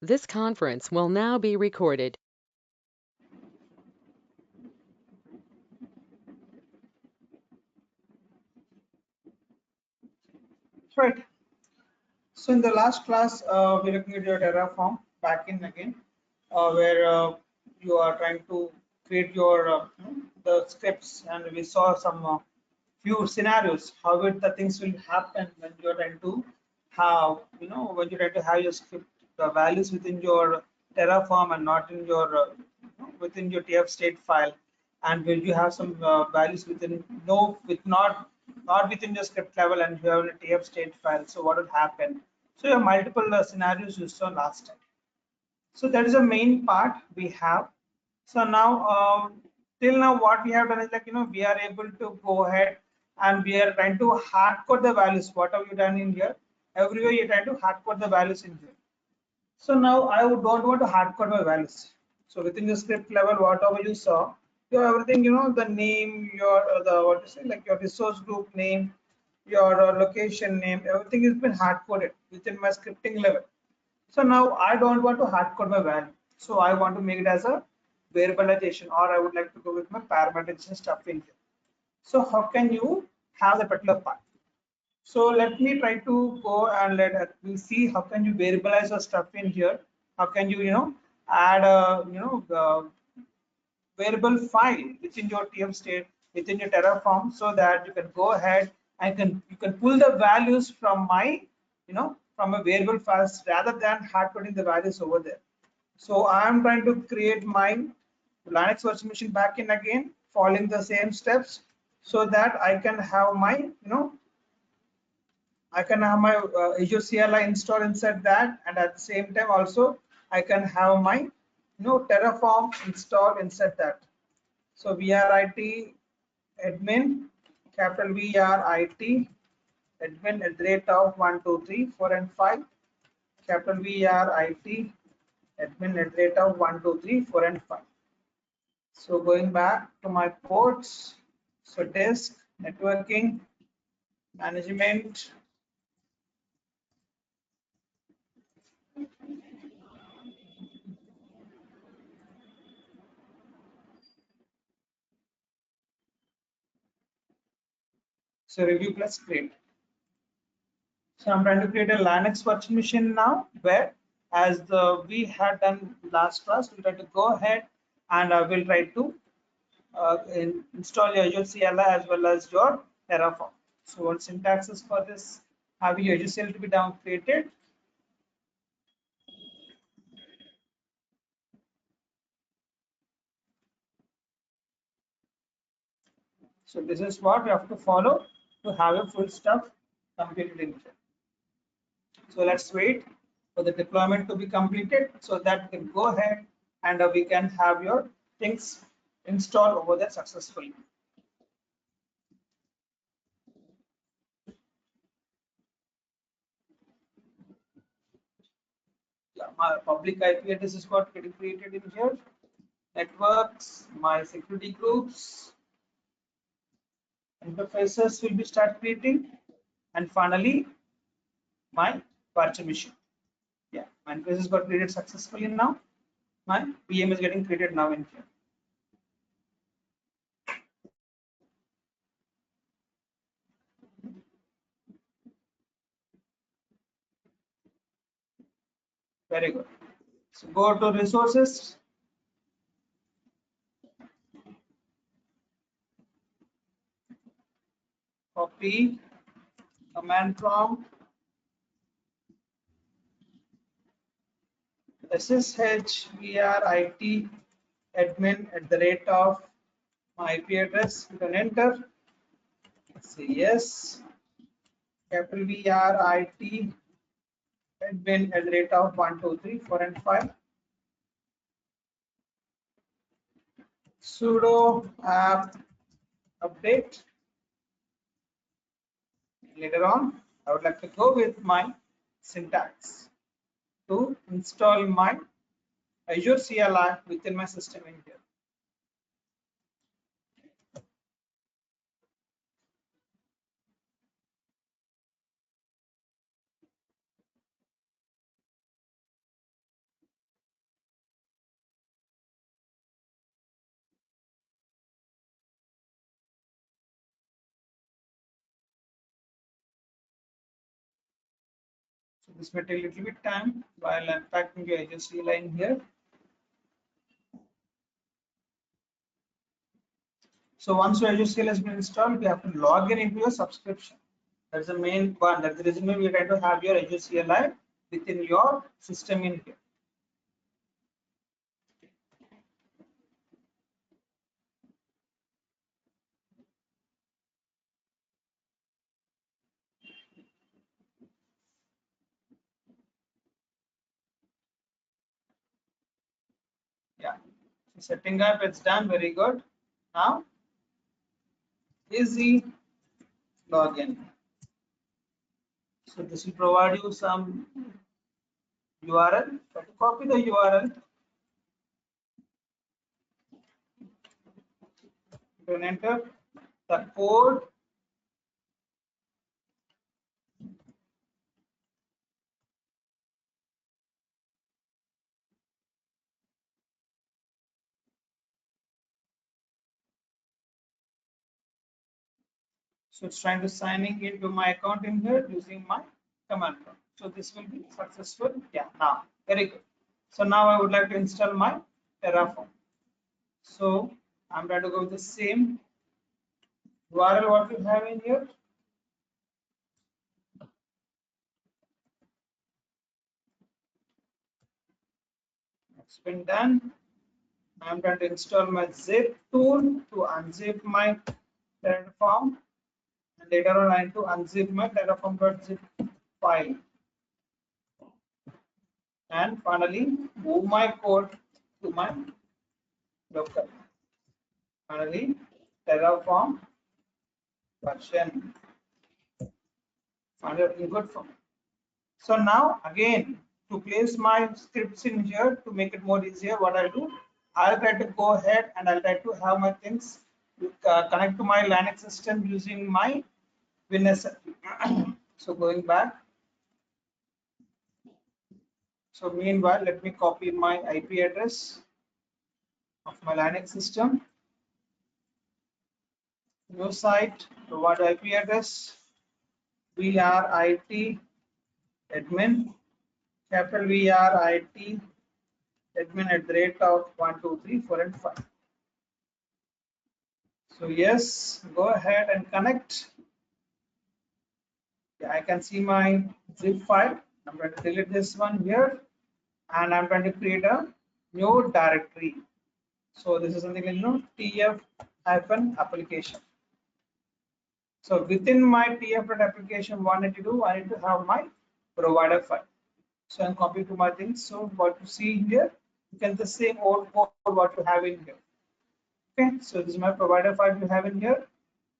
This conference will now be recorded. Right. So in the last class, we're looking at your Terraform backend again, where you are trying to create your the scripts, and we saw some few scenarios how the things will happen when you're trying to have when you're trying to have your script the values within your Terraform and not in your within your TF state file, and will you have some values within no with not within your script level, and you have a TF state file. So what would happen? So you have multiple scenarios you saw last time. So that is the main part we have. So now till now what we have done is we are able to go ahead and we are trying to hard code the values. What have you done in here? Everywhere you're trying to hard code the values in here. So now I don't want to hard code my values. So within the script level, whatever you saw, you have everything, the name, your the what to say, like your resource group name, your location name, everything has been hard coded within my scripting level. So now I don't want to hard code my value. So I want to make it as a variabilization, or I would like to go with my parameterization stuff in here. So how can you have the particular part? So let me try to go and we see how can you variabilize your stuff in here. How can you add a variable file within your TF state within your Terraform, so that you can go ahead and you can pull the values from my from a variable files rather than hard coding the values over there. So I am trying to create my Linux virtual machine backend again, following the same steps, so that I can have my I can have my Azure CLI installed inside that, and at the same time also I can have my Terraform installed inside that. So VRIT admin, capital VRIT admin at the rate of 1 2 3 4 and 5, capital VRIT admin at the rate of 1 2 3 4 and 5. So going back to my ports, so disk networking management. So review plus create. So I'm trying to create a Linux virtual machine now, where as we had done last class, we'll try to go ahead and we'll try to install your Azure CLI as well as your Terraform. So what syntax is for this? Have your Azure CLI to be down created. So this is what we have to follow to have a full stuff completed in here. So let's wait for the deployment to be completed, so that we can go ahead and we can have your things installed over there successfully. Yeah, my public IP address is what getting created in here. Networks, my security groups, interfaces will be start creating, and finally my virtual machine. Yeah, my interfaces got created successfully now. My VM is getting created now in here. Very good. So go to resources. Copy command prompt SSHVRIT admin at the rate of my IP address. You can enter. Say yes. Capital VRIT admin at the rate of 1 2 3 4 and 5. Sudo apt update. Later on, I would like to go with my syntax to install my Azure CLI within my system in here. So this may take a little bit time while unpacking your Azure CLI in here. So once your Azure CLI has been installed, you have to log in into your subscription. That's the main one. That's the reason we try to have your Azure CLI within your system in here. Yeah. So setting up, it's done. Very good. Now, easy login. So this will provide you some URL. Try to copy the URL. You can enter the code. So it's trying to signing into my account in here using my command prompt. So this will be successful. Yeah, now very good. So now I would like to install my Terraform. So I'm trying to go with the same URL what we have in here. It's been done. I'm going to install my zip tool to unzip my Terraform, and later on I need to unzip my terraform.zip file, and finally move my code to my local. Finally, Terraform version. Find everything good for me. So now again, to place my scripts in here to make it more easier, what I'll do, I'll try to go ahead and I'll try to have my things connect to my Linux system using my WinSL. So going back. So meanwhile, let me copy my IP address of my Linux system. New site, provide IP address. VRIT admin, capital VRIT admin at the rate of 1, 2, 3, 4, and 5. So yes, go ahead and connect. Yeah, I can see my zip file. I'm going to delete this one here, and I'm going to create a new directory. So this is something like tf-application. So within my tf.application, what I need to do, I need to have my provider file. So I'm copying to my things. So what you see here, you can the same old code what you have in here. Okay, so this is my provider file you have in here,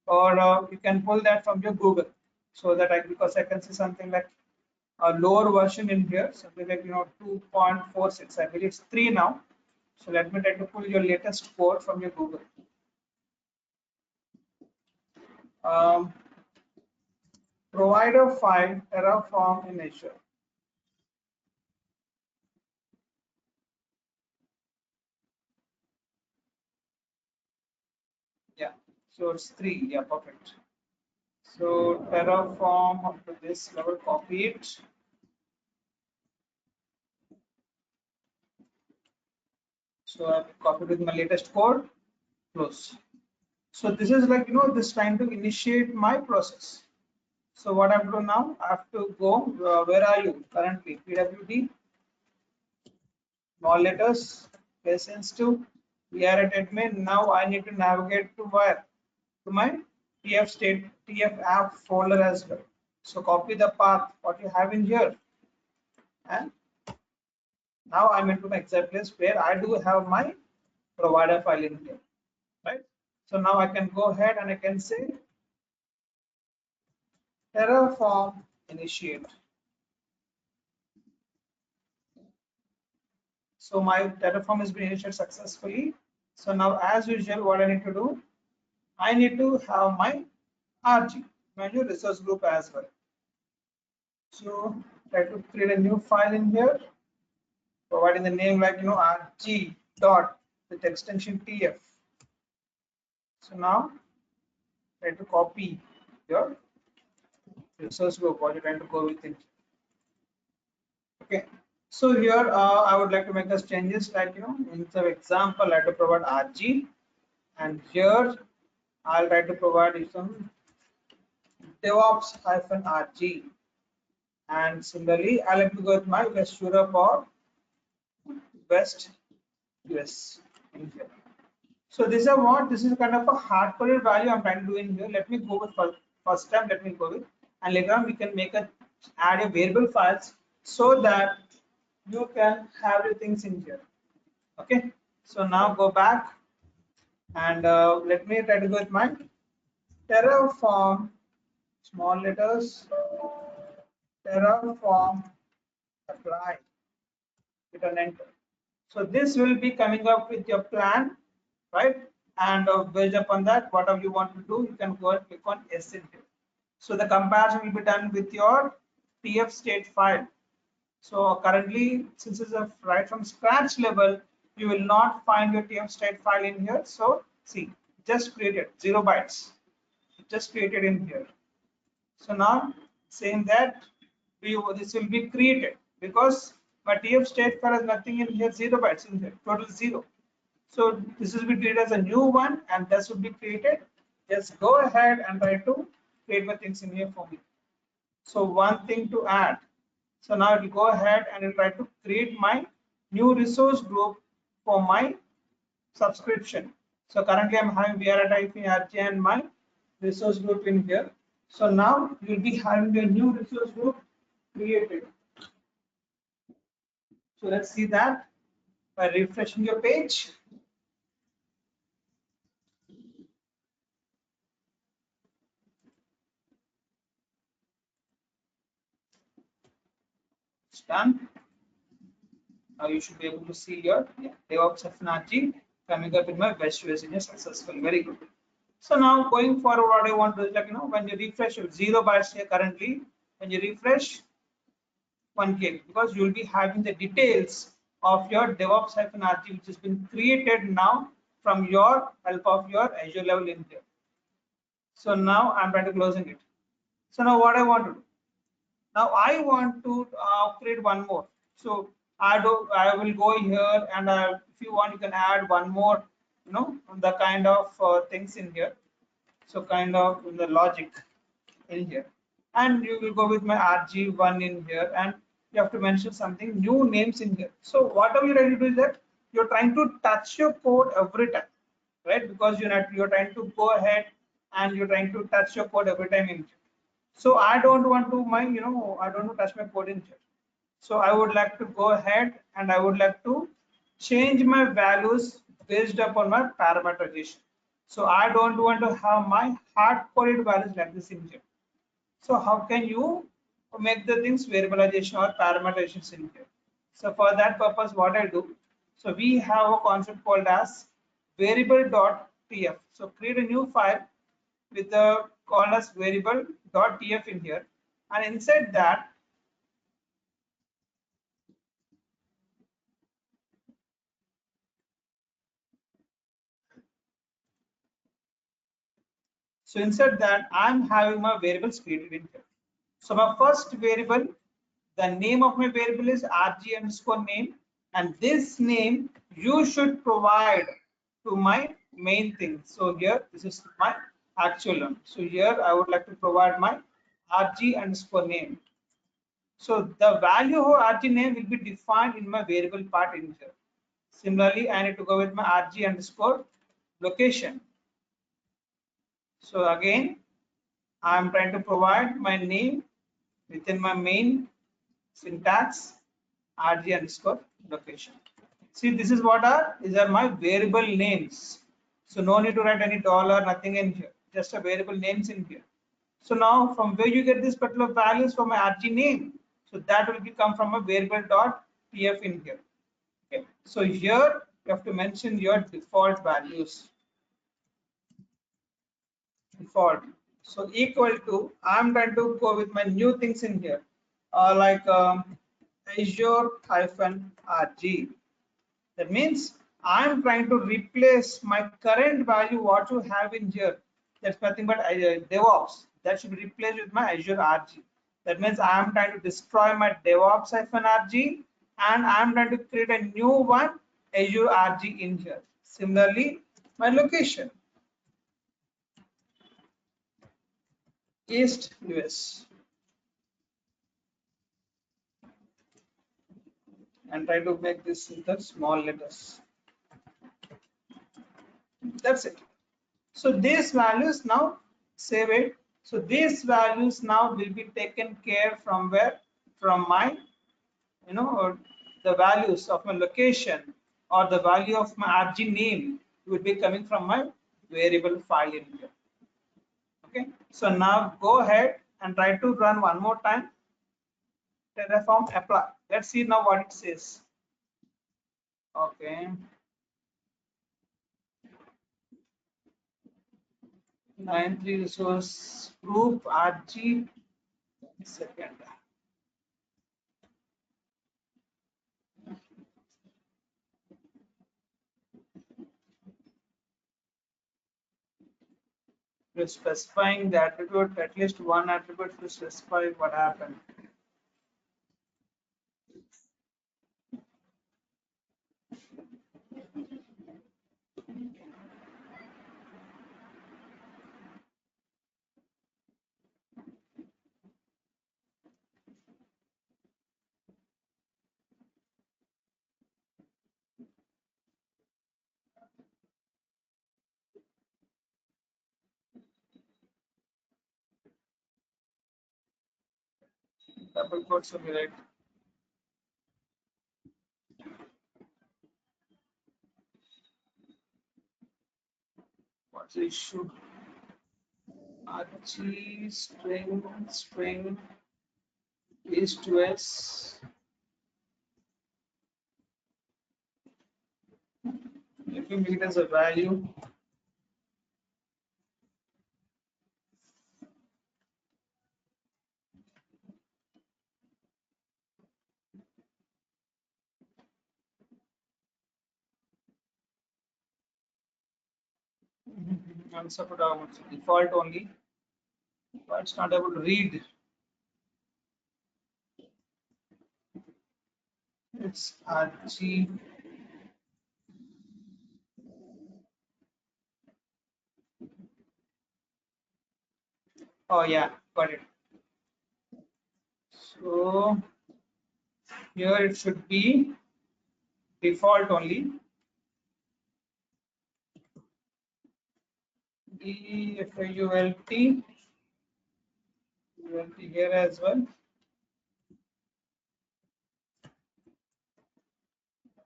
or you can pull that from your Google, so that because I can see something like a lower version in here, something like 2.46. I believe it's 3 now. So let me try to pull your latest code from your Google. Um, Provider file Terraform in Azure. Yeah, so it's 3. Yeah, perfect. So Terraform up to this level, copy it. So I've copied with my latest code, close. So this is like, this trying to initiate my process. So what I have to do now, I have to go, where are you currently? PWD, small letters, case sensitive. We are at admin. Now I need to navigate to where? To my TF app folder as well. So copy the path, what you have in here. And now I'm into my exact place where I do have my provider file in here, right? So now I can go ahead and I can say Terraform initiate. So my Terraform has been initiated successfully. So now as usual, what I need to do, I need to have my RG, my new resource group as well. So try to create a new file in here, providing the name like RG dot with extension TF. So now try to copy your resource group, what you're trying to go with it. Okay. So here I would like to make us changes like in the example I have to provide RG, and here I'll try to provide you some DevOps hyphen RG, and similarly I'll have to go with my West Europe or West US in here. So this is what this is kind of a hard coded value I'm trying to do in here. Let me go with first time. Let me go with, and later on we can make a add a variable files so that you can have the things in here. Okay. So now go back and let me try to go with my Terraform small letters Terraform apply, hit an enter. So this will be coming up with your plan, right? And based upon that, whatever you want to do, you can go and click on yes in here. So the comparison will be done with your TF state file. So currently, since it's a right from scratch level, you will not find your TF state file in here. So see, just created 0 bytes, just created in here. So now saying that this will be created because my TF state file has nothing in here, 0 bytes in here, total 0. So this will be treated as a new one and this will be created. Just go ahead and try to create my things in here for me. So one thing to add. So now I'll go ahead and I'll try to create my new resource group for my subscription. So currently I'm having VRT and my resource group in here. So now you'll be having a new resource group created. So let's see that by refreshing your page. It's done. Now you should be able to see your DevOps FNRG coming up in my West US in a successful. Very good. So now going forward, what I want to do is like when you refresh 0 bytes here currently, when you refresh 1K, because you will be having the details of your DevOps-RG which has been created now from your help of your Azure level in there. So now I'm trying to closing it. So now what I want to do? Now I want to create one more. So I will go here and if you want you can add one more, the kind of things in here. So kind of the logic in here, and you will go with my RG1 in here, and you have to mention something new names in here. So whatever you're trying to do is that you're trying to touch your code every time, right? Because you're trying to go ahead and you're trying to touch your code every time in here. So I don't want to I don't want to touch my code in here. So I would like to go ahead and I would like to change my values based upon my parameterization. So I don't want to have my hard coded values like this in here. So how can you make the things variabilization or parameterizations in here? So for that purpose, what I do, so we have a concept called as variable.tf. So create a new file with the called as variable.tf in here, and inside that I'm having my variables created in here. So my first variable, the name of my variable is rg underscore name, and this name you should provide to my main thing. So here this is my actual one. So here I would like to provide my rg underscore name. So the value of rg name will be defined in my variable part in here. Similarly, I need to go with my rg underscore location. So again, I'm trying to provide my name within my main syntax rg underscore location. See, this is what these are my variable names. So no need to write any dollar, nothing in here, just a variable names in here. So now from where you get this particular values from my rg name, so that will come from a variable dot tf in here. Okay, so here you have to mention your default values. Default. So equal to, I'm trying to go with my new things in here, like Azure hyphen RG. That means I'm trying to replace my current value, what you have in here. That's nothing but DevOps. That should be replaced with my Azure RG. That means I am trying to destroy my DevOps-RG and I am trying to create a new one, Azure RG in here. Similarly, my location, East US, and try to make this in the small letters. That's it. So these values now save it. So these values now will be taken care from where? From my, or the values of my location or the value of my RG name will be coming from my variable file in here. Okay. So now go ahead and try to run one more time. Terraform apply. Let's see now what it says. Okay. 93 resource group RG. Second. You're specifying the attribute, at least one attribute to specify what happened. Double quotes will be right. What's the issue? Archie string is to s. If you make it as a value, unsupport default only, but it's not able to read. It's Archie. Oh yeah, got it. So here it should be default only. DFAULT here as well.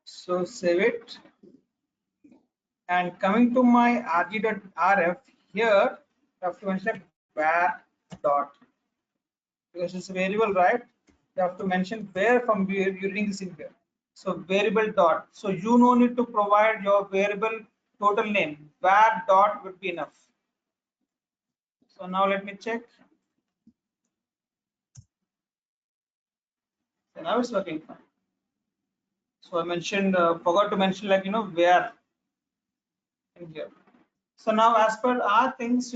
So save it. And coming to my rg.rf, here you have to mention where dot, because it's a variable, right? You have to mention where from where you're reading this in here. So variable dot. So you no need to provide your variable total name. Where dot would be enough. So now let me check. So now it's working fine. So I mentioned, forgot to mention, like, where in here. So now as per our things,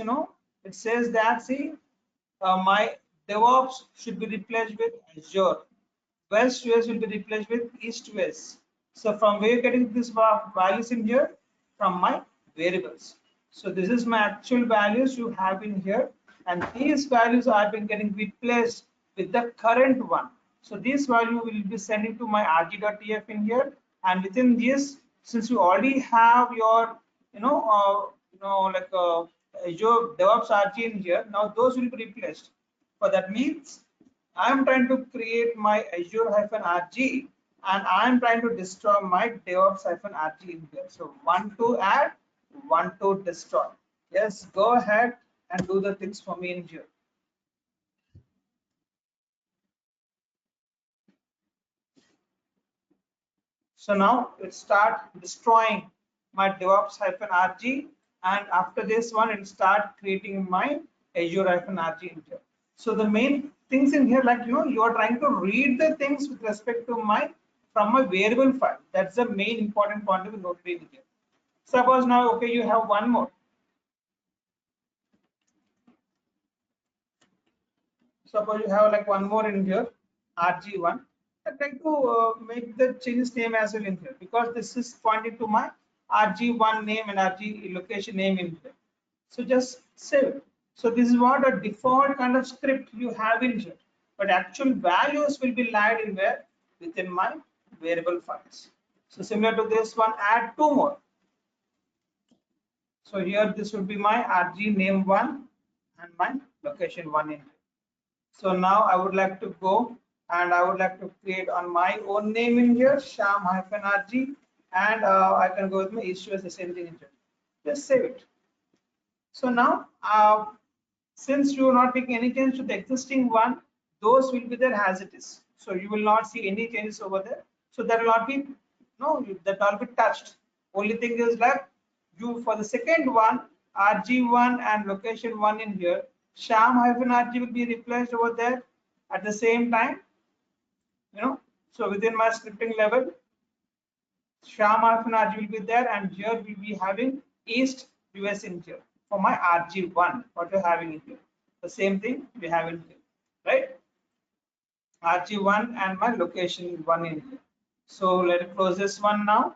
it says that, see, my DevOps should be replaced with Azure. West US will be replaced with East West. So from where getting this values in here? From my variables. So this is my actual values you have in here, and these values are been getting replaced with the current one. So this value will be sending to my rg.tf in here, and within this, since you already have your, like Azure DevOps RG in here, now those will be replaced. For that means I am trying to create my Azure-RG, and I am trying to destroy my DevOps-RG in here. So one to add, one to destroy. Yes, go ahead and do the things for me in here. So now let's start destroying my DevOps-RG, and after this one, it'll start creating my Azure-RG in here. So the main things in here, like, you are trying to read the things with respect to from my variable file. That's the main important point to be noted in here. Suppose now, okay, you have one more. Suppose you have like one more in here, RG1. I'm trying to make the changes name as well in here because this is pointing to my RG1 name and RG location name in here. So just save it. So this is what a default kind of script you have in here, but actual values will be laid in where within my variable files. So similar to this one, add two more. So here this would be my RG name one and my location one in here. So now I would like to go and I would like to create on my own name in here, Sham-RG, and I can go with my issue as the same thing in here. Just save it. So now, since you are not making any change to the existing one, those will be there as it is. So you will not see any changes over there. So there will not be that will be touched. Only thing is like you for the second one, RG1 and location one in here, Sham-RG will be replaced over there at the same time. So within my scripting level, Sham-RG will be there, and here we'll be having East US in here for my RG1. What you're having in here, the same thing we have in here, right? RG1 and my location one in here. So let us close this one now.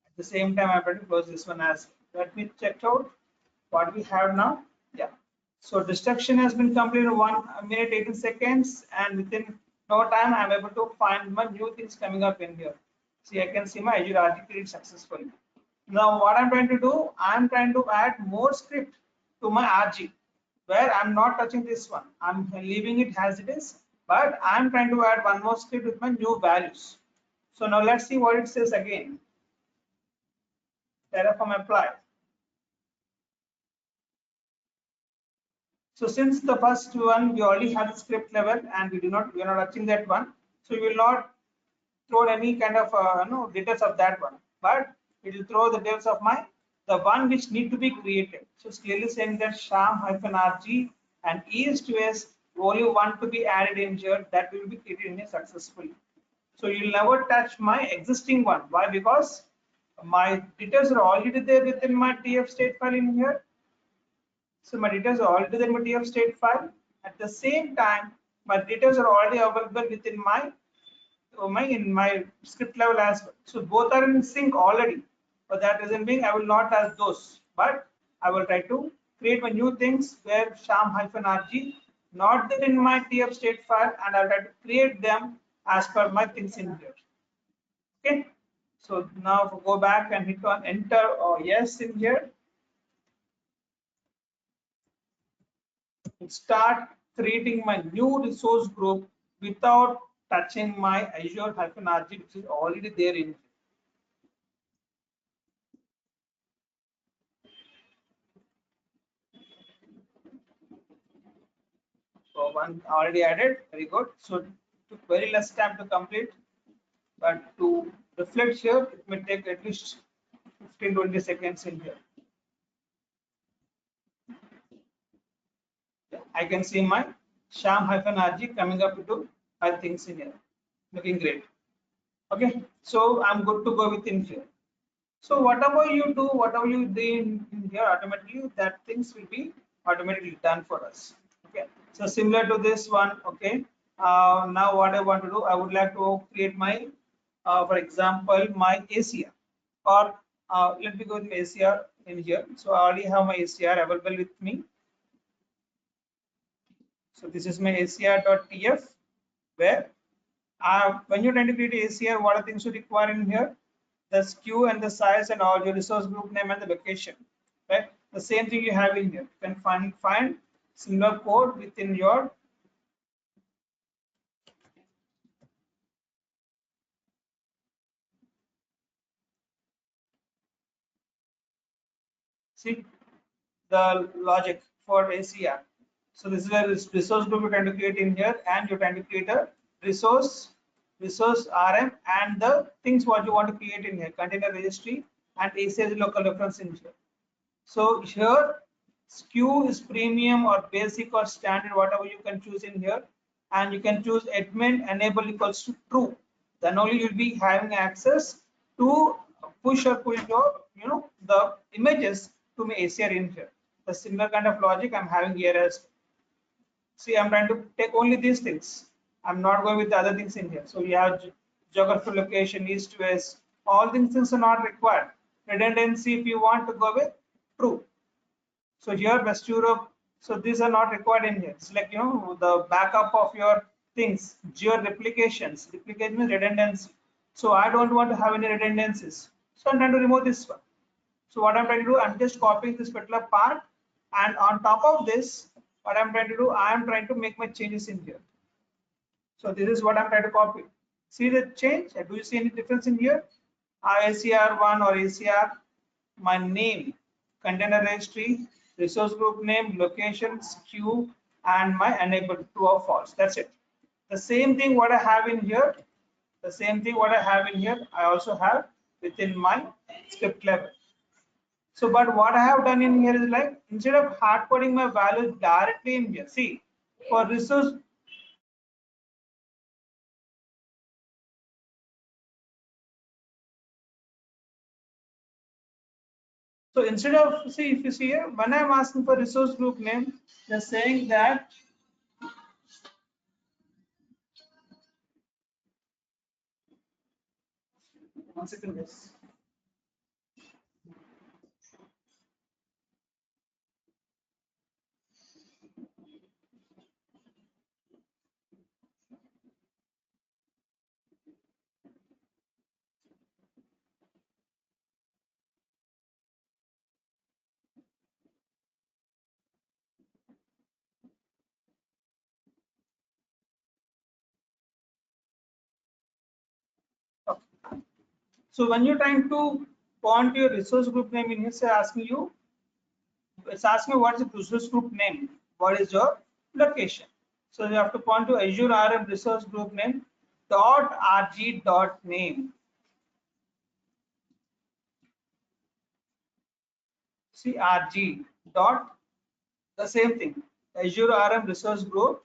At the same time, I'm going to close this one as well. Let me check out what we have now. Yeah. So destruction has been completed 1 minute 18 seconds, and within no time I'm able to find my new things coming up in here. See, I can see my Azure RG created successfully. Now what I'm trying to do, I'm trying to add more script to my RG where I'm not touching this one. I'm leaving it as it is, but I'm trying to add one more script with my new values. So now let's see what it says again. Terraform apply. So since the first one we already have the script level and we are not touching that one, so we will not throw any kind of details of that one, but it will throw the details of the one which need to be created. So it's clearly saying that Sham-RG and East West only one to be added in here that will be created in here successfully. So you'll never touch my existing one. Why? Because my details are already there within my TF state file in here. So my details are already there in my TF state file. At the same time, my details are already available within my in my script level as well. So both are in sync already. For that reason being, I will not add those, but I will try to create my new things where Sham-RG not there in my TF state file, and I'll try to create them as per my things in here. Okay. So now if I go back and hit on enter or yes in here, start creating my new resource group without touching my Azure-RG, which is already there in here. So one already added, very good. So it took very less time to complete, but to reflect here, it may take at least 15-20 seconds in here. I can see my Sham-RG coming up to other things in here, looking great. Okay, so I'm good to go within here. So whatever you do, whatever you do in here, automatically that things will be automatically done for us. Okay, so similar to this one. Okay, now what I want to do, I would like to create my for example my ACR, or let me go with my ACR in here. So I already have my ACR available with me. So this is my ACR.tf, where when you're trying to create ACR, what are things you require in here? The SKU and the size and all, your resource group name and the location, right? The same thing you have in here. You can find similar code within your see the logic for ACR. So this is a resource group you're trying to create in here, and you're trying to create a resource RM and the things what you want to create in here, container registry and ACR local reference in here. So here SKU is premium or basic or standard, whatever you can choose in here, and you can choose admin enable equals to true. Then only you'll be having access to push or pull your the images to my ACR in here. The similar kind of logic I'm having here as See, I'm trying to take only these things. I'm not going with the other things in here. So we have geographical location, east, west. All these things are not required. Redundancy, if you want to go with true. So here West Europe, so these are not required in here. It's like, the backup of your things, geo replications. Replication means redundancy. So I don't want to have any redundancies. So I'm trying to remove this one. So what I'm trying to do, I'm just copying this particular part, and on top of this, what I'm trying to do, I am trying to make my changes in here. So this is what I'm trying to copy. See the change? Do you see any difference in here? ACR1 or ACR, my name, container registry, resource group name, locations, queue, and my enable true or false. That's it. The same thing what I have in here, the same thing what I have in here, I also have within my script level. So, but what I have done in here is like, instead of hard coding my values directly in here, see, for resource, so instead of, see, if you see here, when I'm asking for resource group name, they're saying that, one second, yes. Okay. So when you're trying to point your resource group name in here, it's asking you, it's asking you what is the resource group name, what is your location. So you have to point to Azure RM resource group name dot rg dot name. See rg dot, the same thing, Azure RM resource group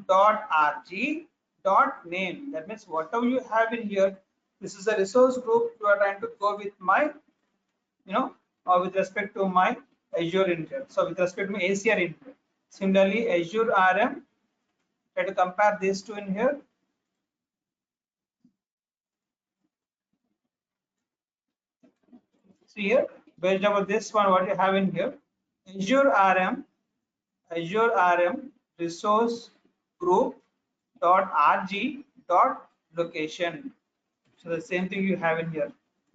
dot rg dot name. That means whatever you have in here, this is a resource group. You are trying to go with my, or with respect to my Azure in here. So with respect to my ACR in here. Similarly, Azure RM, try to compare these two in here. See here, based on this one, what you have in here, Azure RM, Azure RM resource group dot rg dot location. So the same thing you have in here,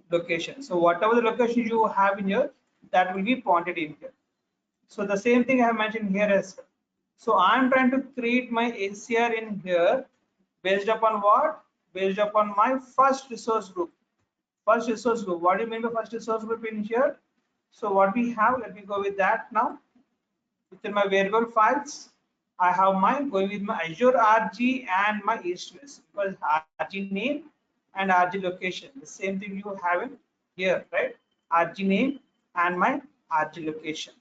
location. So whatever the location you have in here, that will be pointed in here. So the same thing I have mentioned here as well. So I'm trying to create my ACR in here based upon what? Based upon my first resource group. First resource group. What do you mean by first resource group in here? So what we have, let me go with that now. Within my variable files, I have my going with my Azure RG and my east west, because RG name and RG location, the same thing you have in here, right? RG name and my RG location.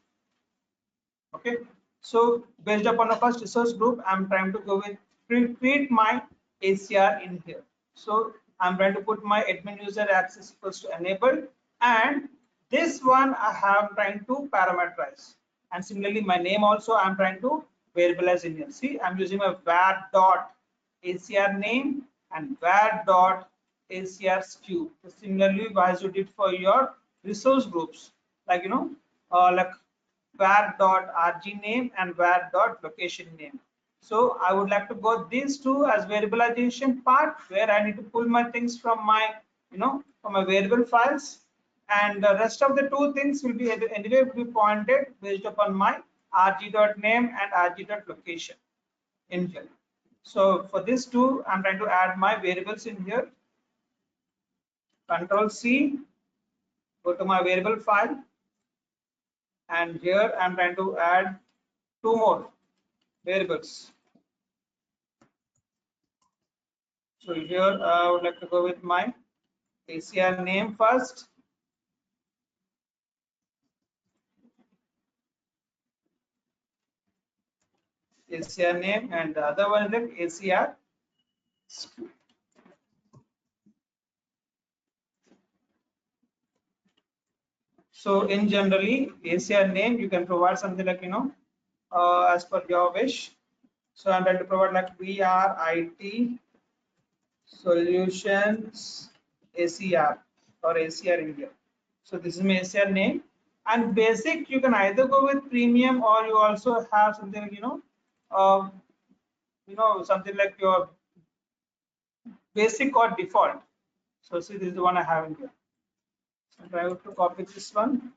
Okay, so based upon the first resource group, I'm trying to go with create my ACR in here. So I'm trying to put my admin user access equals to enabled, and this one I have trying to parameterize, and similarly my name also I'm trying to variabilize in here. See, I'm using a var dot ACR name and var dot ACR SKU. So similarly, as you did for your resource groups, like like var.rg name and var.location name. So I would like to go these two as variabilization part, where I need to pull my things from my, from my variable files, and the rest of the two things will be anyway be pointed based upon my rg.name and rg.location in here. So for this two, I'm trying to add my variables in here. Control C, go to my variable file, and here I'm trying to add two more variables. So here I would like to go with my ACR name first. ACR name, and the other one is like ACR. So in generally ACR name, you can provide something like, as per your wish. So I'm trying to provide like BRIT solutions ACR or ACR India. So this is my ACR name. And basic, you can either go with premium or you also have something like, something like your basic or default. So see, this is the one I have in here. So try to copy this one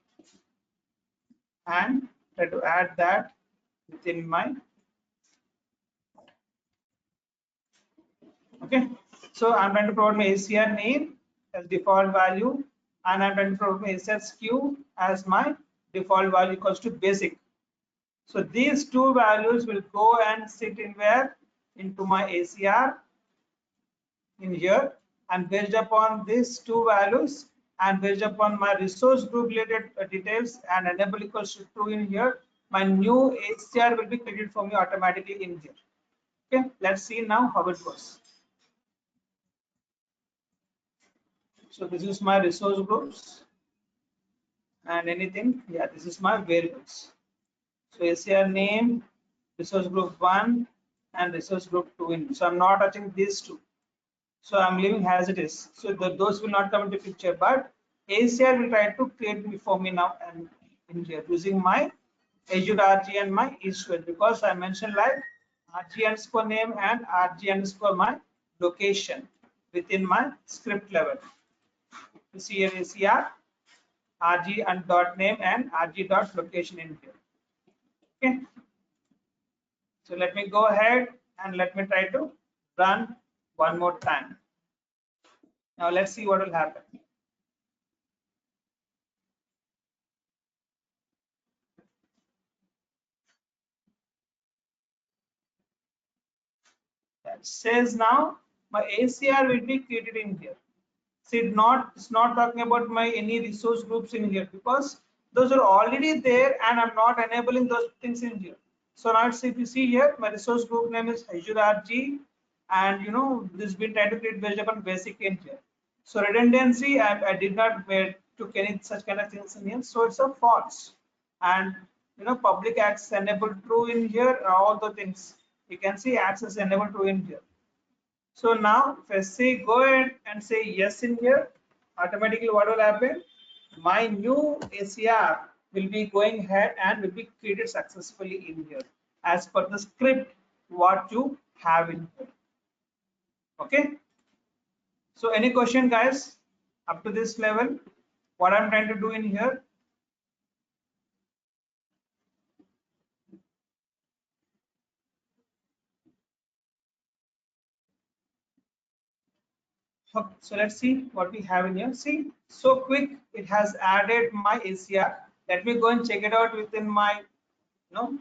and try to add that within my, okay. So I'm trying to provide my ACR name as default value, and I'm trying to provide my ACR SKU as my default value equals to basic. So these two values will go and sit in where? Into my ACR in here, and based upon these two values and based upon my resource group related details and enable equals to true in here, my new ACR will be created for me automatically in here. Okay, let's see now how it goes. So this is my resource groups and anything. Yeah, this is my variables. So ACR name, resource group 1 and resource group 2 in. So I'm not touching these two. So I'm leaving as it is. So those will not come into picture, but ACR will try to create before me now and in here using my Azure RG and my east-west, because I mentioned like RG underscore name and RG underscore my location within my script level. You see here ACR, RG and dot name and RG dot location in here. Okay. So let me go ahead and let me try to run one more time. Now let's see what will happen. That says now my ACR will be created in here. See, it's not talking about my any resource groups in here because those are already there and I'm not enabling those things in here. So now if you see here, my resource group name is Azure RG, and this has been tried to create based upon basic in here. So redundancy, I did not took any such kind of things in here, so it's a false. And public access enabled true in here, all the things you can see access enabled true in here. So now if I say go ahead and say yes in here, automatically what will happen? My new ACR will be going ahead and will be created successfully in here as per the script what you have in here. Okay. So any question guys up to this level? What I'm trying to do in here? Okay, so let's see what we have in here. See, so quick it has added my ACR. Let me go and check it out within my home.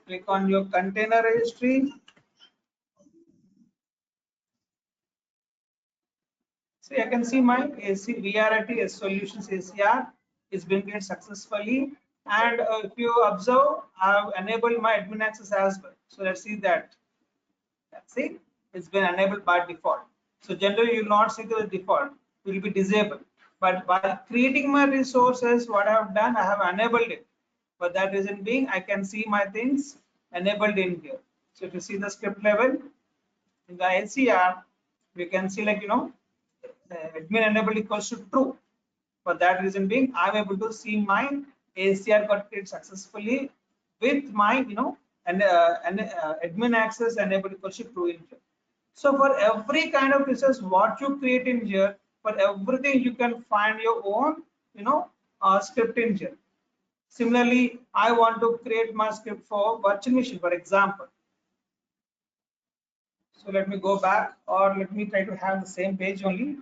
Click on your container registry. See, I can see my AC VRT solutions ACR is being created successfully. And if you observe, I have enabled my admin access as well. So let's see that. Let's see, it's been enabled by default. So generally, you will not see the default, it will be disabled. But by creating my resources, what I have done, I have enabled it. For that reason being, I can see my things enabled in here. So if you see the script level in the ACR, we can see like admin enabled equals to true. For that reason being, I'm able to see my ACR got created successfully with my admin access enabled equals to true in here. So for every kind of resource what you create in here, for everything you can find your own script in here. Similarly, I want to create my script for virtual machine, for example. So let me go back, or let me try to have the same page only.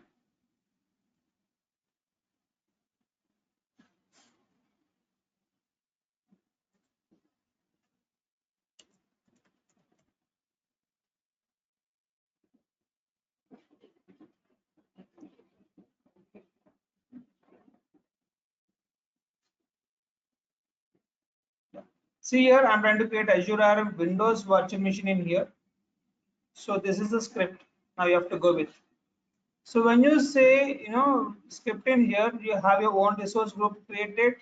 See here, I'm trying to create Azure RM Windows virtual machine in here. So this is the script. Now you have to go with. So when you say, script in here, you have your own resource group created,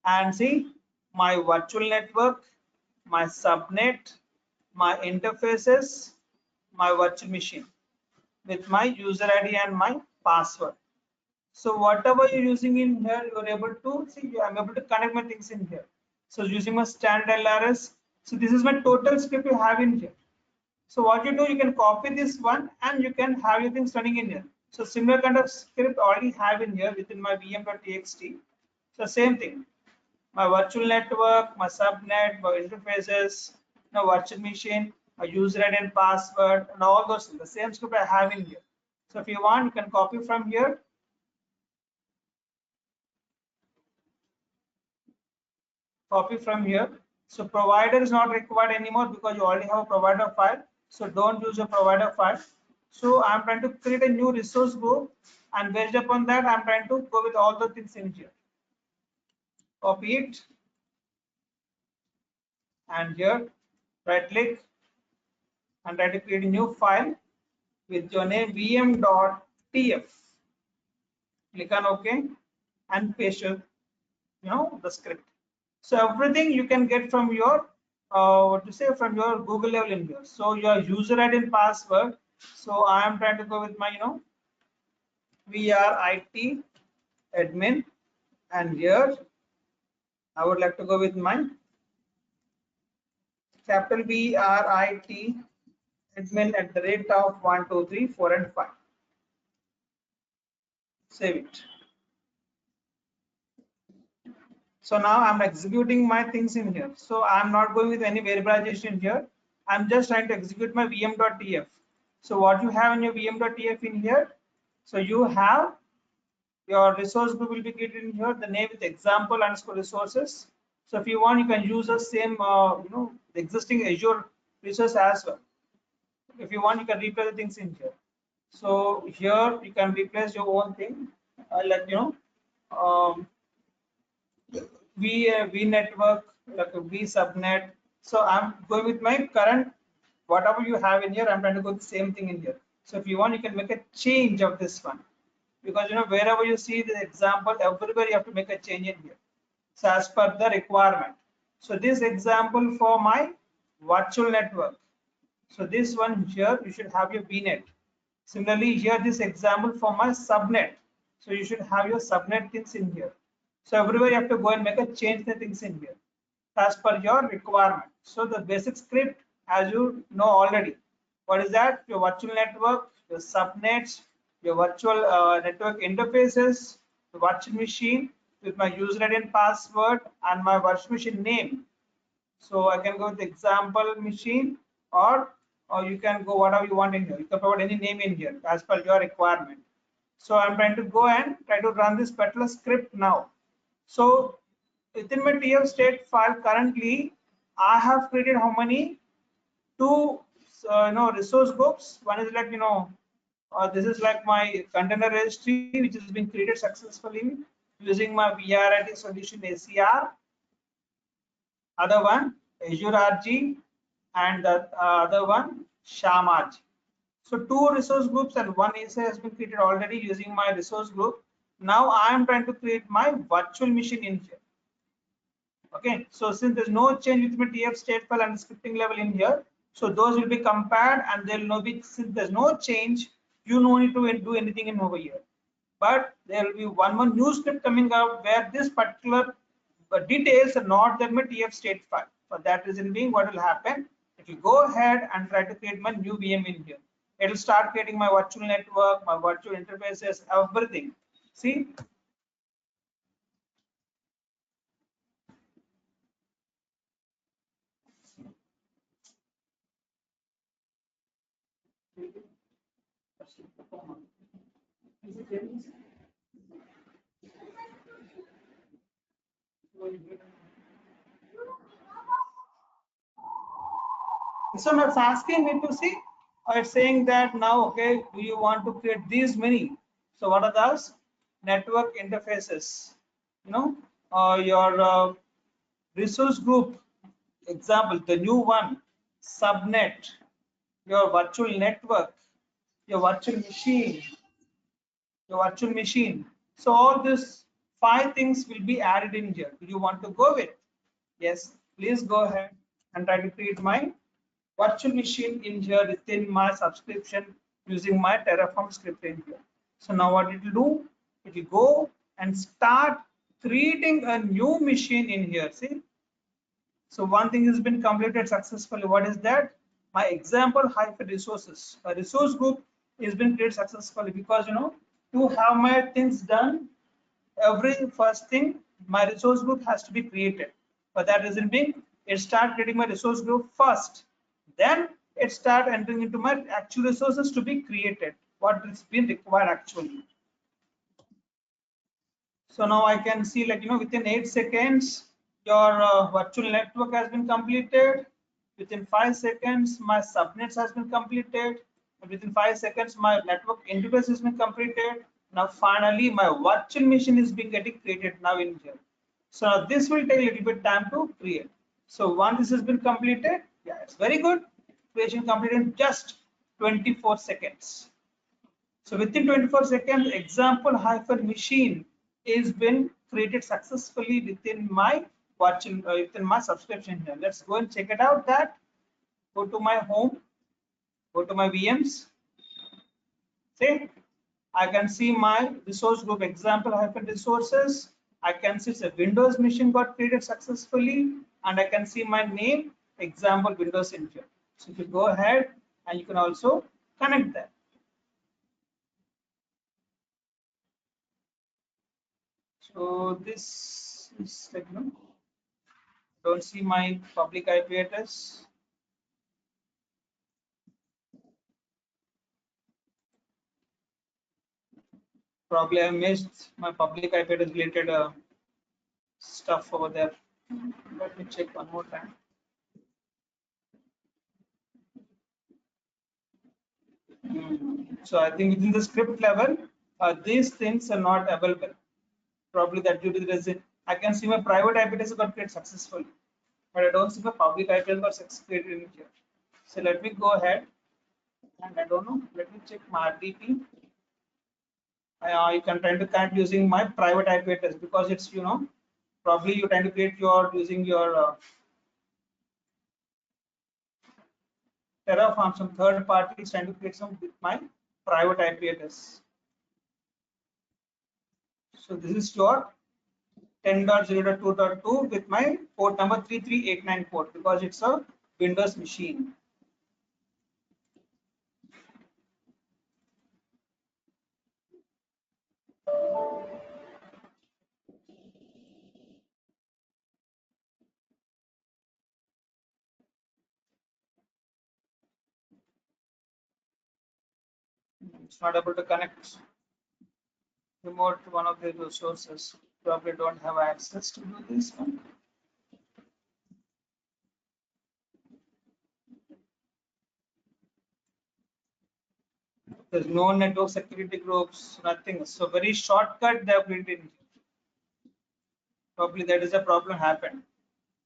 and see, my virtual network, my subnet, my interfaces, my virtual machine with my user ID and my password. So whatever you're using in here, you're able to see, I'm able to connect my things in here. So using my standard LRS. So this is my total script you have in here. So what you do, you can copy this one and you can have your things running in here. So similar kind of script already have in here within my vm.txt. So same thing, my virtual network, my subnet, my interfaces, my virtual machine, my user ID and password, and all those things. The same script I have in here. So if you want, you can copy from here, copy from here. So provider is not required anymore because you already have a provider file. So don't use a provider file. So I'm trying to create a new resource group, and based upon that, I'm trying to go with all the things in here. Copy it, and here right click and try to create a new file with your name vm.tf. Click on OK and paste your, the script. So everything you can get from your what to say, from your Google level in here. So your user ID and password. So I am trying to go with my VRIT admin, and here I would like to go with my capital VRIT admin at the rate of 1 2 3 4 and 5. Save it. So now I'm executing my things in here. So I'm not going with any variabilization here. I'm just trying to execute my vm.tf. So what you have in your vm.tf in here, so you have your resource group will be created in here, the name with example underscore resources. So if you want, you can use the same, the existing Azure resource as well. If you want, you can replace the things in here. So here you can replace your own thing, like um, V network, like a V subnet. So I'm going with my current, whatever you have in here, I'm trying to go the same thing in here. So if you want, you can make a change of this one, because wherever you see the example, everywhere you have to make a change in here. So as per the requirement. So this example for my virtual network. So this one here, you should have your VNet. Similarly, here this example for my subnet. So you should have your subnet things in here. So everywhere you have to go and make a change the things in here as per your requirement. So the basic script, as you know already, what is that? Your virtual network, your subnets, your virtual network interfaces, the virtual machine with my user ID and password, and my virtual machine name. So I can go with example machine, or you can go whatever you want in here. You can provide any name in here as per your requirement. So I'm trying to go and try to run this particular script now. So within my TF state file currently, I have created how many? Two resource groups. One is like this is like my container registry which has been created successfully using my VRIT solution ACR. Other one Azure RG, and the other one Sham RG. So two resource groups and one ACI has been created already using my resource group. Now I am trying to create my virtual machine in here. Okay, so since there's no change with my TF state file and scripting level in here, so those will be compared, and there will no be, since there's no change, you no need to do anything in over here. But there will be one more new script coming up where this particular details are not there in my TF state file. For that reason being, what will happen? It will go ahead and try to create my new VM in here. It will start creating my virtual network, my virtual interfaces, everything. See, so now it's asking me to see, or it's saying that now, okay, do you want to create these many? So what are those? Network interfaces, your resource group, example, the new one, subnet, your virtual network, your virtual machine, your virtual machine. So all these five things will be added in here. Do you want to go with? Yes, please go ahead and try to create my virtual machine in here within my subscription using my Terraform script in here. So now what it will do, it will go and start creating a new machine in here. See, so one thing has been completed successfully. What is that? My example hyphen resources. A resource group has been created successfully because to have my things done, every first thing my resource group has to be created. For that reason being, it start creating my resource group first. Then it start entering into my actual resources to be created. What is been required actually. So now I can see like within 8 seconds your virtual network has been completed. Within 5 seconds my subnets has been completed. Within 5 seconds my network interface has been completed. Now finally my virtual machine is being getting created now in here. So now this will take a little bit time to create. So once this has been completed, yeah, it's very good. Creation completed in just 24 seconds. So within 24 seconds, example hyphen machine is been created successfully within my watching within my subscription here. Let's go and check it out. That go to my home, go to my VMs. See, I can see my resource group example hyphen resources. I can see it's a Windows machine got created successfully, and I can see my name example Windows in here. So if you go ahead and you can also connect that. So this is like don't see my public IP address. Probably I missed my public IP address related stuff over there. Let me check one more time. So I think within the script level, these things are not available. Probably that due to the reason I can see my private IP address got created successfully, but I don't see my public IP address got created in here. So let me go ahead and I don't know. Let me check my RDP. You can try to connect using my private IP address because it's probably you're trying to create your using your Terraform, some third party is trying to create some with my private IP address. So this is your 10.0.2.2 with my port number 3389 port because it's a Windows machine. It's not able to connect remote to one of the resources. Probably don't have access to do this one. There's no network security groups, nothing. So very shortcut they have built in. Probably that is a problem happened.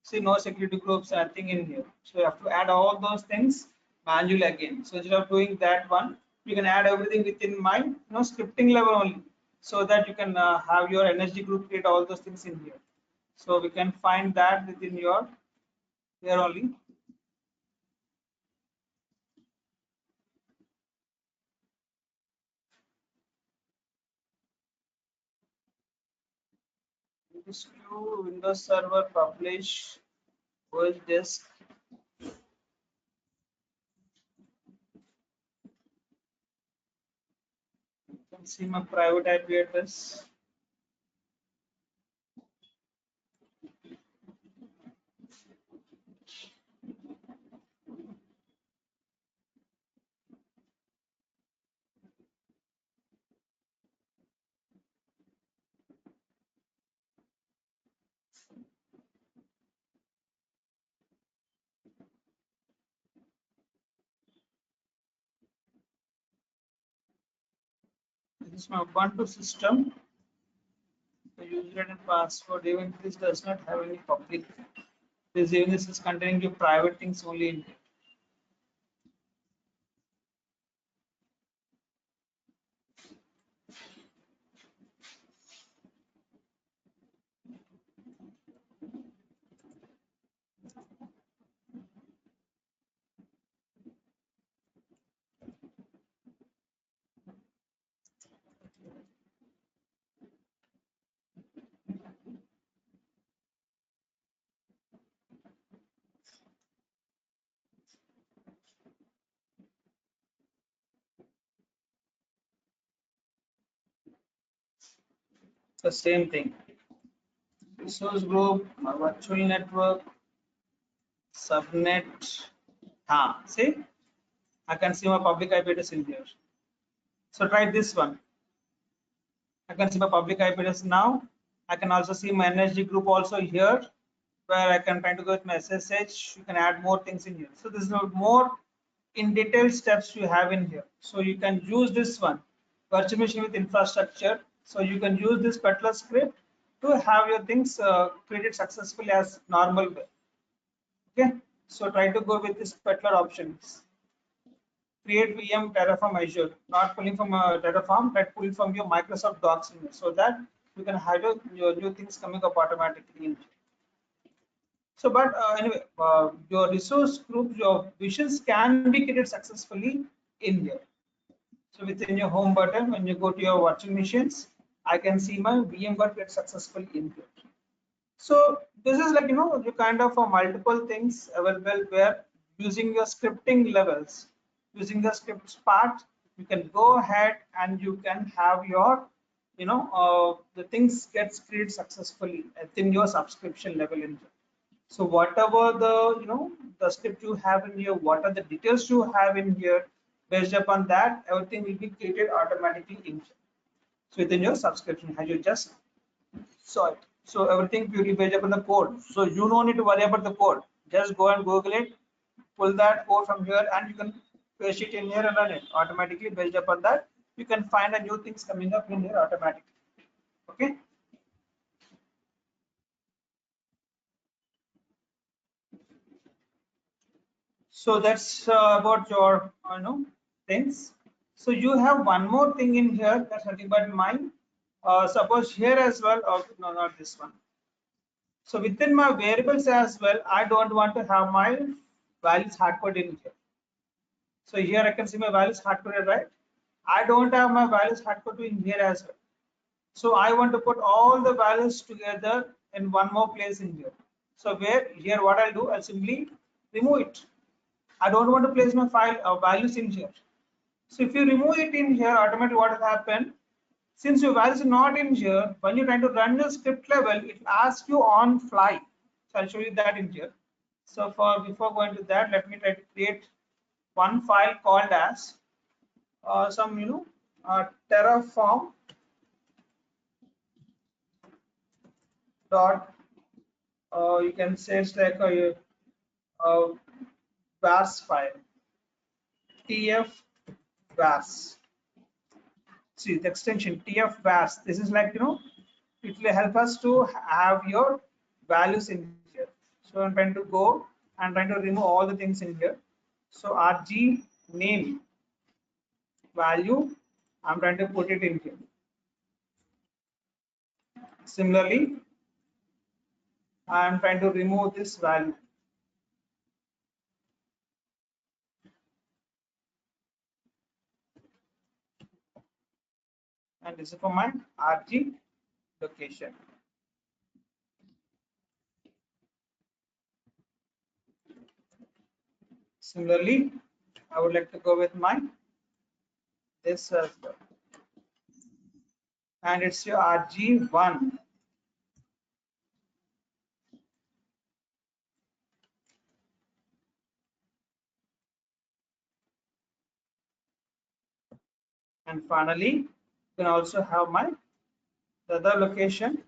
See, no security groups, nothing in here. So you have to add all those things manually again. So instead of doing that one, you can add everything within my scripting level only, so that you can have your energy group create all those things in here. So we can find that within your here only. This Windows Server publish OS disk. You can see my private IP address. This is my Ubuntu system. The user and password. Even this does not have any public. This even this is containing your private things only in here. So same thing. Resource group, my virtual network, subnet. See, I can see my public IP address in here. So try this one. I can see my public IP address now. I can also see my NSG group also here, where I can try to go with my SSH. You can add more things in here. So this is more in detail steps you have in here. So you can use this one, virtual machine with infrastructure. So you can use this Petler script to have your things created successfully as normal way. Okay. So try to go with this Petler options. Create VM Terraform Azure, not pulling from Terraform, but pull from your Microsoft Docs in it, so that you can have your new things coming up automatically in. So, but anyway, your resource group, your visions can be created successfully in here. So within your home button, when you go to your virtual machines, I can see my VM got created successfully in here. So this is like, you kind of multiple things available where using your scripting levels, using the scripts part, you can go ahead and you can have your, the things gets created successfully within your subscription level in here. So whatever the, the script you have in here, what are the details you have in here, based upon that, everything will be created automatically in here. So within your subscription, as you just saw it. So everything purely based upon the code. So you don't need to worry about the code. Just go and Google it, pull that code from here, and you can paste it in here and run it automatically. Based upon that, you can find a new things coming up in here automatically. Okay. So that's about your things. So you have one more thing in here, that's nothing but mine. Suppose here as well, or no, not this one. So within my variables as well, I don't want to have my values hardcoded in here. So here I can see my values hardcoded, right? I don't have my values hardcoded in here as well. So I want to put all the values together in one more place in here. So where here what I'll do, I'll simply remove it. I don't want to place my file values in here. So if you remove it in here, automatically what will happen? Since your values are not in here, when you're trying to run your script level, it will ask you on fly. So I'll show you that in here. So before going to that, let me try to create one file called as some Terraform dot you can say it's like a vars file, tf vars. See the extension tf vars. This is like it will help us to have your values in here. So I'm trying to go and trying to remove all the things in here. So rg name value, I'm trying to put it in here. Similarly, I'm trying to remove this value. And this is for my RG location. Similarly, I would like to go with my this as well. And it's your RG1. And finally, you can also have my the other location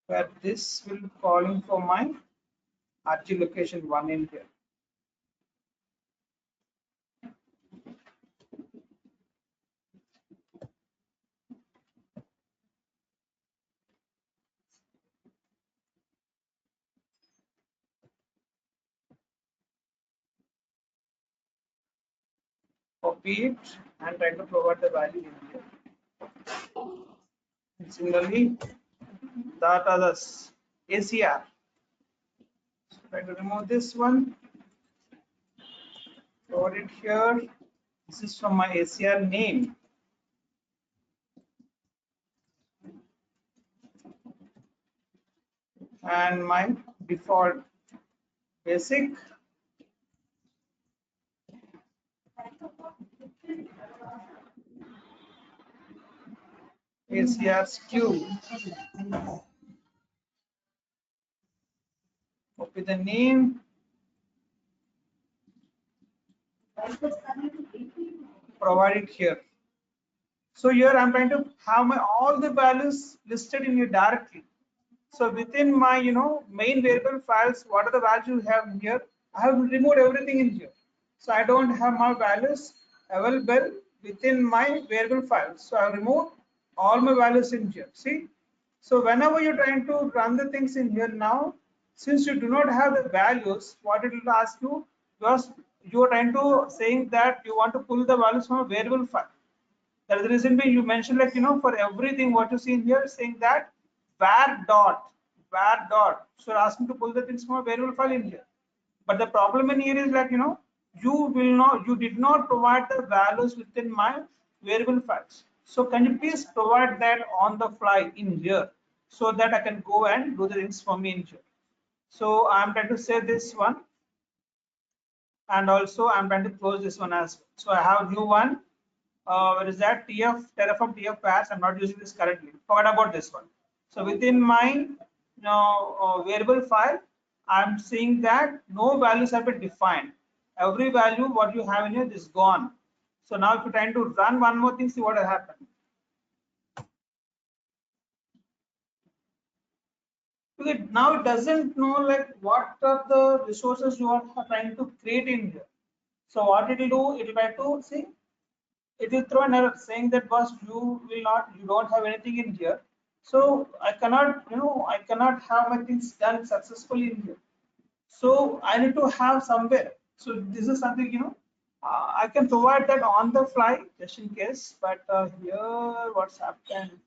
where this will be calling for my RG location 1 in here. Copy it and try to provide the value in here. And similarly, that others ACR. So try to remove this one. Provide it here. This is from my ACR name. And my default basic. ACR stew. Copy the name, provide it here. So here I'm trying to have my all the values listed in here directly. So within my main variable files, what are the values you have here? I have removed everything in here. So I don't have my values available within my variable files. So I removed all my values in here. See? So whenever you're trying to run the things in here now, since you do not have the values, what it will ask you, because you are trying to saying that you want to pull the values from a variable file. That is the reason being you mentioned, like, for everything what you see in here, saying that var dot. So you're asking to pull the things from a variable file in here. But the problem in here is, like, you did not provide the values within my variable files. So can you please provide that on the fly in here so that I can go and do the things for me in here. So I'm trying to say this one, and also I'm trying to close this one as well. So I have new one. What is that? Terraform TF pairs. I'm not using this currently. Forget about this one. So within my variable file, I'm seeing that no values have been defined. Every value what you have in here is gone. So now if you're trying to run one more thing, see what will happen. Okay, now it doesn't know like what are the resources you are trying to create in here. So what it will do, it will try to see, it will throw an error saying that boss, you don't have anything in here. So I cannot, I cannot have my things done successfully in here. So I need to have somewhere. So this is something, I can provide that on the fly just in case. But here, what's happened?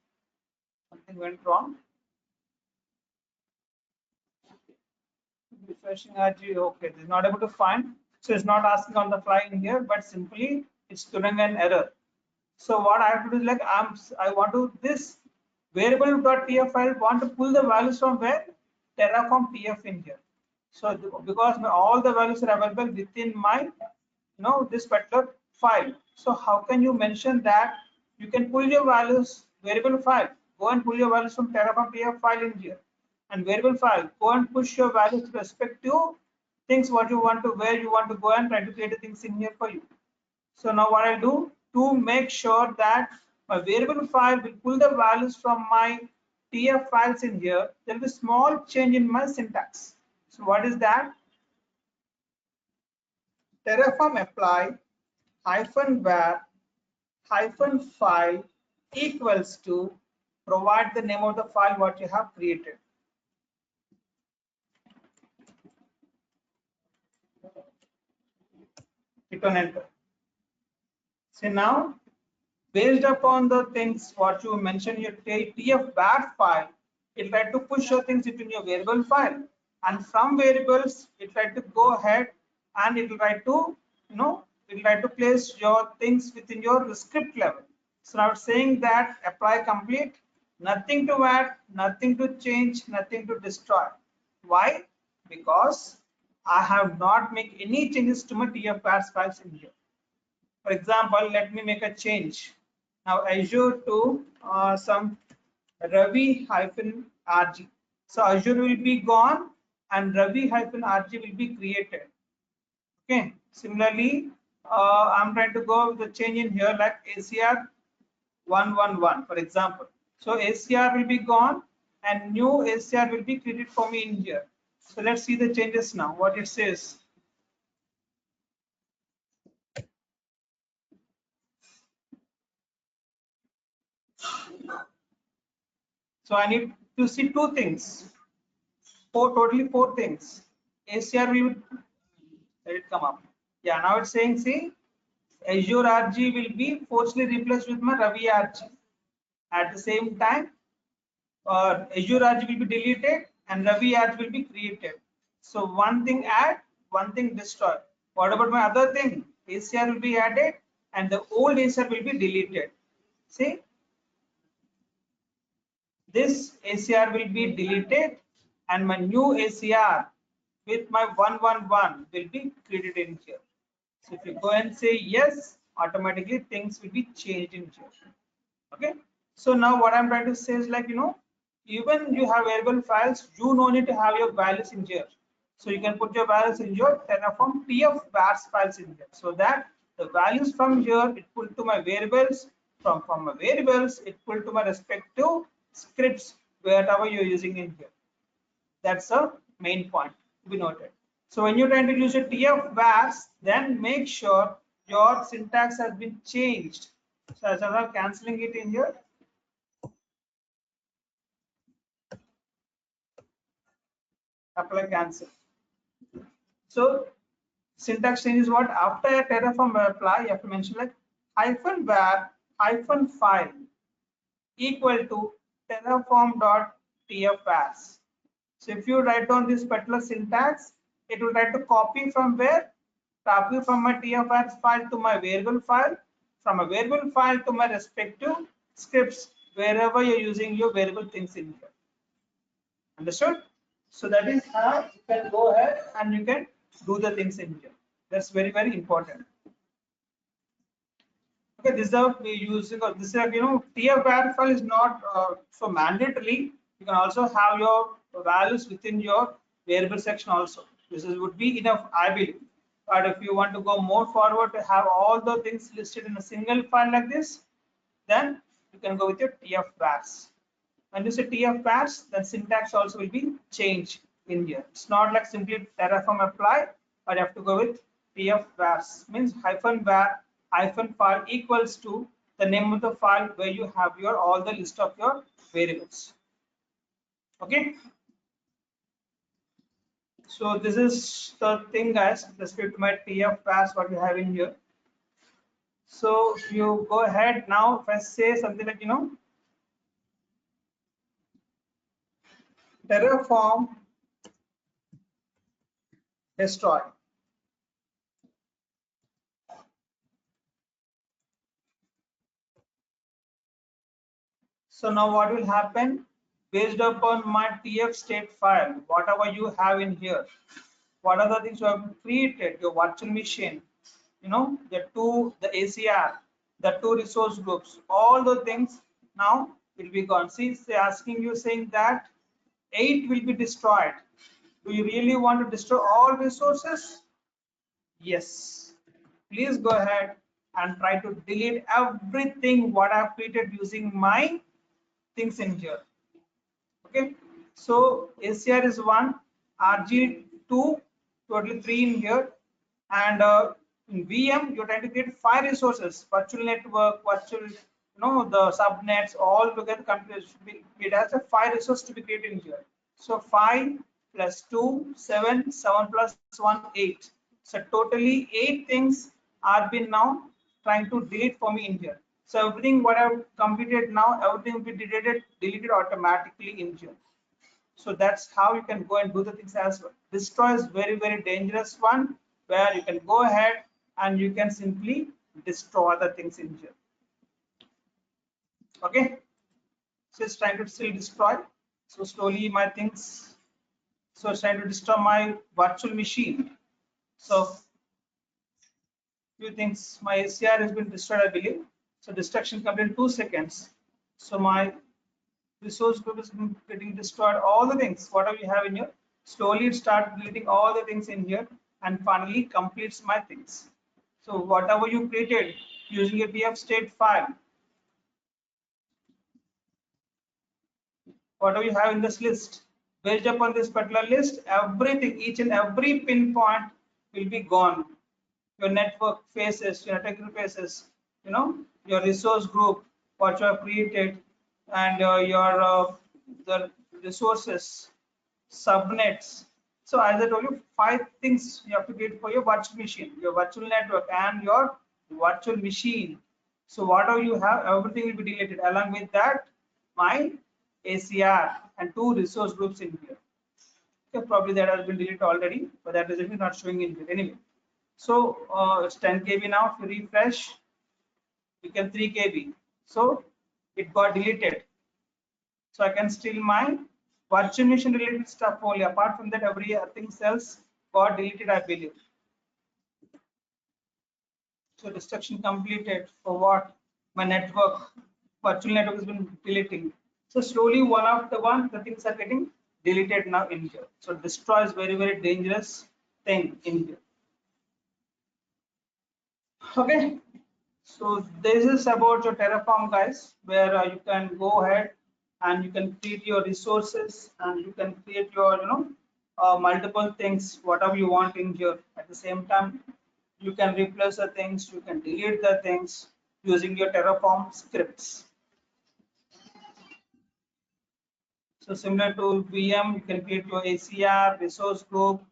Something went wrong. Refreshing RG. Okay, it is not able to find. So it's not asking on the fly in here, but simply it's throwing an error. So what I have to do is, like, I want to this variable.tf file want to pull the values from where? Terraform TF in here. So because all the values are available within my this particular file. So how can you mention that you can pull your values variable file? Go and pull your values from Terraform TF file in here, and variable file. Go and push your values to respective things what you want to, where you want to go, and try to create things in here for you. So now what I'll do to make sure that my variable file will pull the values from my TF files in here, there will be small change in my syntax. So what is that? Terraform apply -var -file equals to provide the name of the file what you have created. Hit on enter. So now, based upon the things what you mentioned your TF var file, it tried to push your things into your variable file, and from variables it tried to go ahead and it will try to it will try to place your things within your script level. So now it's saying that apply complete, nothing to add, nothing to change, nothing to destroy. Why? Because I have not make any changes to my TF var files in here. For example, let me make a change. Now Azure to some Ravi-RG. So Azure will be gone and Ravi-RG will be created. Okay. Similarly, I'm trying to go with the change in here like ACR 111, for example. So ACR will be gone and new ACR will be created for me in here. So let's see the changes now. What it says. So I need to see two things. Totally four things. ACR will let it come up. Yeah, now it's saying, see, Azure RG will be forcefully replaced with my Ravi RG. At the same time, Azure RG will be deleted and Ravi RG will be created. So one thing add, one thing destroy. What about my other thing? ACR will be added and the old ACR will be deleted. See, this ACR will be deleted and my new ACR with my 111 will be created in here. So if you go and say yes, automatically things will be changed in here. Okay. So now what I'm trying to say is like, even you have variable files, you no need to have your values in here. So you can put your values in your Terraform TF vars files in here, so that the values from here it pull to my variables, from my variables it pull to my respective scripts wherever you're using in here. That's a main point to be noted. So when you're trying to use a TF vars, then make sure your syntax has been changed. So as I'm canceling it in here, apply cancel. So syntax change is what? After a Terraform apply, you have to mention like hyphen var hyphen file equal to terraform.tfvars. So if you write down this particular syntax, it will try to copy from where? Copy from my tfvars file to my variable file, from a variable file to my respective scripts wherever you're using your variable things in here. Understood? So that is how you can go ahead and you can do the things in here. That's very, very important. Okay, this is how we using this is TF file is not so mandatory. You can also have your values within your variable section also. This is would be enough, I believe. But if you want to go more forward to have all the things listed in a single file like this, then you can go with your TF vars. When you say TF vars, then syntax also will be changed in here. It's not like simply Terraform apply, but you have to go with TF vars. Means hyphen var hyphen file equals to the name of the file where you have your all the list of your variables. Okay. So this is the thing, guys. Respect to my TF vars what we have in here. So if you go ahead now, if I say something like Terraform destroy. So now what will happen? Based upon my TF state file, whatever you have in here, what are the things you have created, your virtual machine, the ACR, the two resource groups, all the things now will be gone. See, it's asking you saying that 8 will be destroyed. Do you really want to destroy all resources? Yes. Please go ahead and try to delete everything what I've created using my things in here. Okay, so ACR is 1, RG 2, totally 3 in here, and in VM you're trying to get 5 resources: virtual network, virtual, the subnets, all together. It has a 5 resources to be created in here. So 5 plus 2, 7, 7 plus 1, 8. So totally 8 things are been now trying to delete for me in here. So everything what I've completed now, everything will be deleted automatically in here. So that's how you can go and do the things as well. Destroy is very, very dangerous one, where you can go ahead and you can simply destroy the things in here. Okay, so it's trying to still destroy. So slowly my things, so it's trying to destroy my virtual machine. So few things, my ACR has been destroyed, I believe. So destruction complete in 2 seconds. So my resource group is getting destroyed, all the things whatever you have in here, slowly it start deleting all the things in here and finally completes my things. So whatever you created using a TF state file, whatever you have in this list, based upon this particular list, everything, each and every pinpoint will be gone. Your network faces, your network faces, your resource group, what you have created, and your the resources, subnets. So as I told you, 5 things you have to get for your virtual machine, your virtual network, and your virtual machine. So whatever you have, everything will be deleted. Along with that, my ACR and 2 resource groups in here. Okay, probably that has been deleted already, but that is not showing in here anyway. So it's 10 KB now. If you refresh, you can 3 KB. So it got deleted. So I can still my virtual machine related stuff only. Apart from that, everything else got deleted, I believe. So destruction completed for what? My network. virtual network has been deleting. So slowly one after one, the things are getting deleted now in here. So destroy is very, very dangerous thing in here. Okay. So this is about your Terraform, guys, where you can go ahead and you can create your resources and you can create your, multiple things, whatever you want in here. At the same time, you can replace the things, you can delete the things using your Terraform scripts. So similar to VM, you can create your ACR, resource group,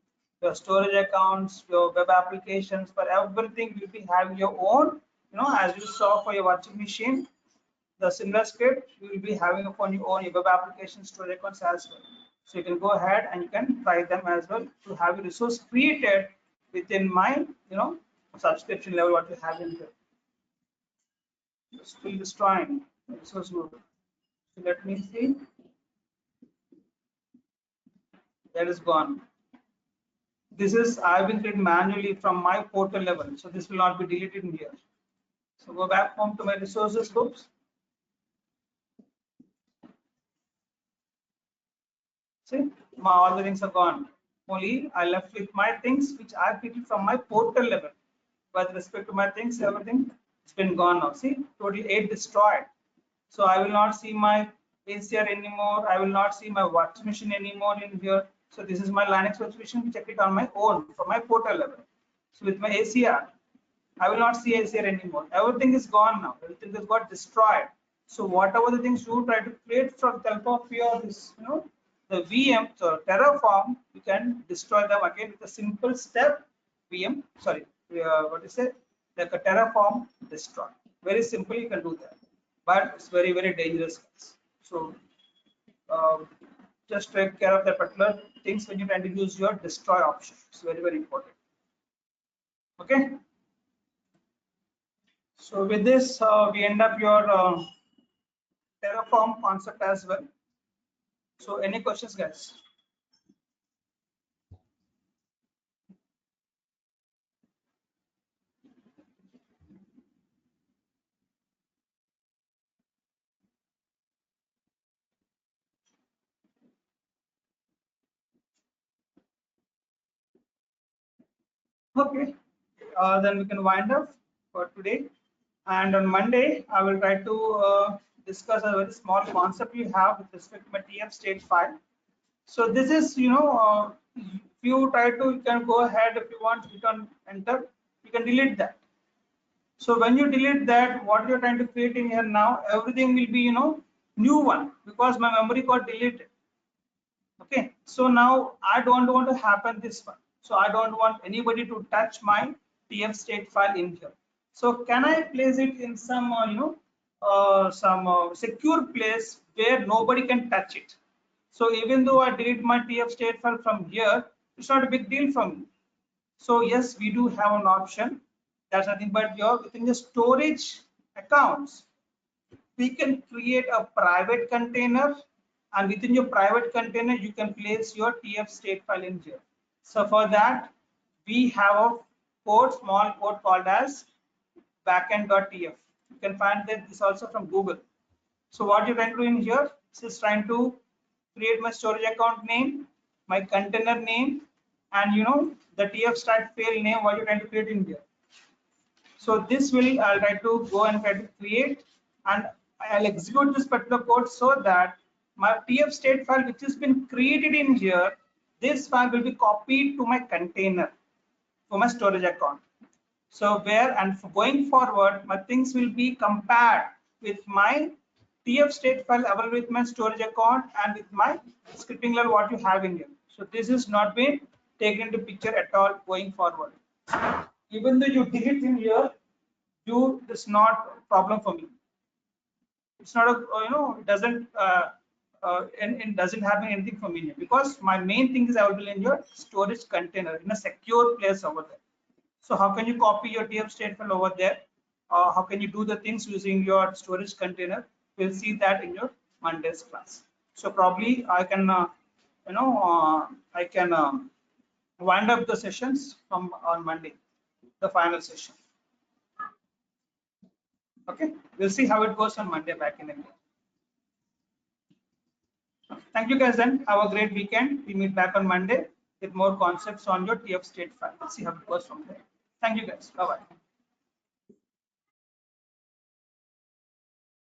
your storage accounts, your web applications. For everything, you'll be having your own, as you saw for your virtual machine, the similar script, you will be having upon your own web application storage accounts as well. So you can go ahead and you can try them as well to have a resource created within my, subscription level what you have in there. Still destroying resource group. So let me see. That is gone. This is I've been created manually from my portal level, so this will not be deleted in here. So go back home to my resources groups. See, all the things are gone. Only I left with my things which I created from my portal level. With respect to my things, everything it's been gone now. See, total 8 destroyed. So I will not see my ACR anymore. I will not see my virtual machine anymore in here. So this is my Linux virtual machine which I created on my own from my portal level. So with my ACR, I will not see ACR anymore. Everything is gone now. Everything has got destroyed. So whatever the things you try to create from the help of your this, the VM, so Terraform, you can destroy them again with a simple step. VM, sorry, what is it? Like a Terraform destroy. Very simple, you can do that, but it's very, very dangerous. So just take care of the particular things when you try to use your destroy option. It's very, very important. Okay. So with this, we end up your Terraform concept as well. So any questions, guys? Okay, then we can wind up for today. And on Monday, I will try to discuss a very small concept you have with respect to my TF state file. So this is, if you try to, you can go ahead if you want, you can enter, you can delete that. So when you delete that, what you're trying to create in here now, everything will be, new one because my memory got deleted. Okay, so now I don't want to happen this one. So I don't want anybody to touch my TF state file in here. So can I place it in some, some secure place where nobody can touch it? So even though I delete my TF state file from here, it's not a big deal for me. So yes, we do have an option. That's nothing but your within the storage accounts. We can create a private container, and within your private container, you can place your TF state file in here. So for that, we have a code, small code called as backend.tf. You can find that this also from Google. So what you're trying to do in here is trying to create my storage account name, my container name, and the TF state file name what you're trying to create in here. So this will I'll try to go and try to create, and I'll execute this particular code so that my TF state file which has been created in here, this file will be copied to my container for my storage account. So where and going forward, my things will be compared with my TF state file available with my storage account and with my scripting level what you have in here. So this is not been taken into picture at all going forward. Even though you delete in here, it's not a problem for me. It's not a it doesn't and it doesn't happen anything for me because my main thing is available in your storage container in a secure place over there. So how can you copy your TF state file over there? How can you do the things using your storage container? We'll see that in your Monday's class. So probably I can I can wind up the sessions from on Monday, the final session. Okay, we'll see how it goes on Monday back in again. Thank you guys then. Have a great weekend. We meet back on Monday with more concepts on your TF state file. Let's see how it goes from there. Thank you guys. Bye bye.